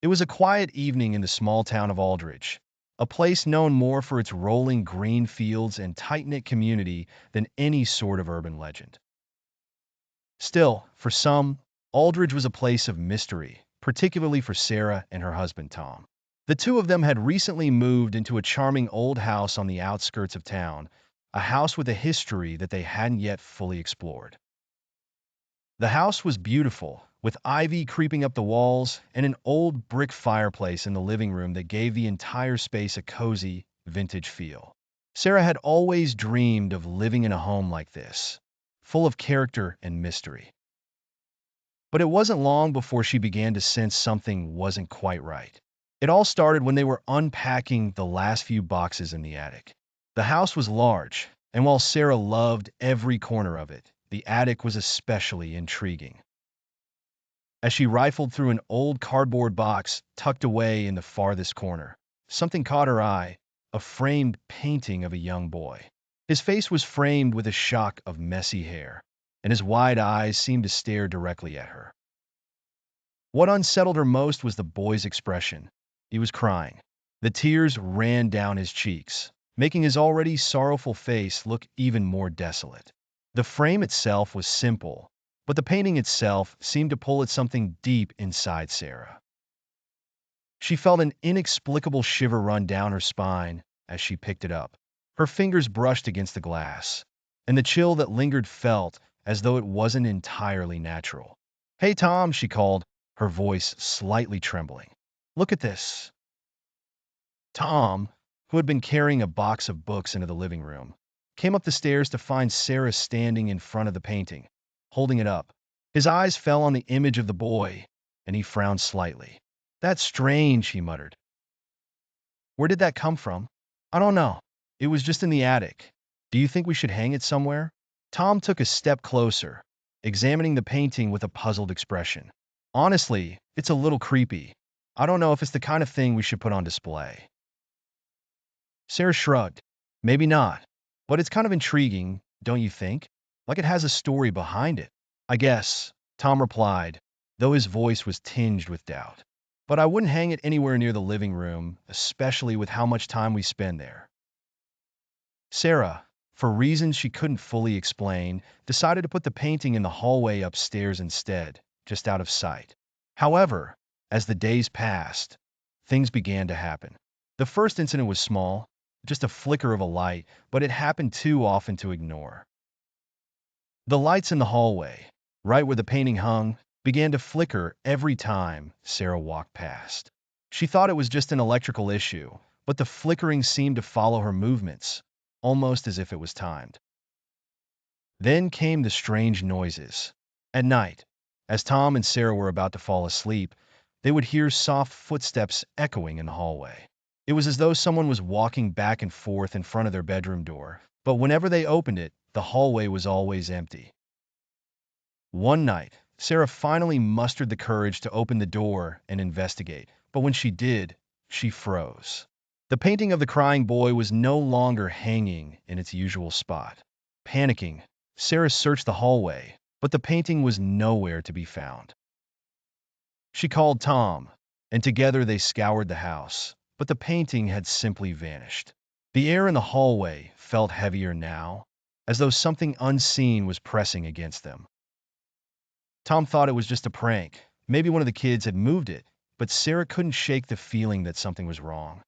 It was a quiet evening in the small town of Aldridge, a place known more for its rolling green fields and tight-knit community than any sort of urban legend. Still, for some, Aldridge was a place of mystery, particularly for Sarah and her husband Tom. The two of them had recently moved into a charming old house on the outskirts of town, a house with a history that they hadn't yet fully explored. The house was beautiful, with ivy creeping up the walls and an old brick fireplace in the living room that gave the entire space a cozy, vintage feel. Sarah had always dreamed of living in a home like this, full of character and mystery. But it wasn't long before she began to sense something wasn't quite right. It all started when they were unpacking the last few boxes in the attic. The house was large, and while Sarah loved every corner of it, the attic was especially intriguing. As she rifled through an old cardboard box tucked away in the farthest corner, something caught her eye, a framed painting of a young boy. His face was framed with a shock of messy hair, and his wide eyes seemed to stare directly at her. What unsettled her most was the boy's expression. He was crying. The tears ran down his cheeks, making his already sorrowful face look even more desolate. The frame itself was simple, but the painting itself seemed to pull at something deep inside Sarah. She felt an inexplicable shiver run down her spine as she picked it up. Her fingers brushed against the glass, and the chill that lingered felt as though it wasn't entirely natural. "Hey, Tom," she called, her voice slightly trembling. "Look at this." Tom, who had been carrying a box of books into the living room, came up the stairs to find Sarah standing in front of the painting, holding it up. His eyes fell on the image of the boy, and he frowned slightly. "That's strange," he muttered. "Where did that come from?" "I don't know. It was just in the attic. Do you think we should hang it somewhere?" Tom took a step closer, examining the painting with a puzzled expression. "Honestly, it's a little creepy. I don't know if it's the kind of thing we should put on display." Sarah shrugged. "Maybe not, but it's kind of intriguing, don't you think? Like it has a story behind it." "I guess," Tom replied, though his voice was tinged with doubt. "But I wouldn't hang it anywhere near the living room, especially with how much time we spend there." Sarah, for reasons she couldn't fully explain, decided to put the painting in the hallway upstairs instead, just out of sight. However, as the days passed, things began to happen. The first incident was small, just a flicker of a light, but it happened too often to ignore. The lights in the hallway, right where the painting hung, began to flicker every time Sarah walked past. She thought it was just an electrical issue, but the flickering seemed to follow her movements, almost as if it was timed. Then came the strange noises. At night, as Tom and Sarah were about to fall asleep, they would hear soft footsteps echoing in the hallway. It was as though someone was walking back and forth in front of their bedroom door, but whenever they opened it, the hallway was always empty. One night, Sarah finally mustered the courage to open the door and investigate, but when she did, she froze. The painting of the crying boy was no longer hanging in its usual spot. Panicking, Sarah searched the hallway, but the painting was nowhere to be found. She called Tom, and together they scoured the house, but the painting had simply vanished. The air in the hallway felt heavier now, as though something unseen was pressing against them. Tom thought it was just a prank. Maybe one of the kids had moved it, but Sarah couldn't shake the feeling that something was wrong.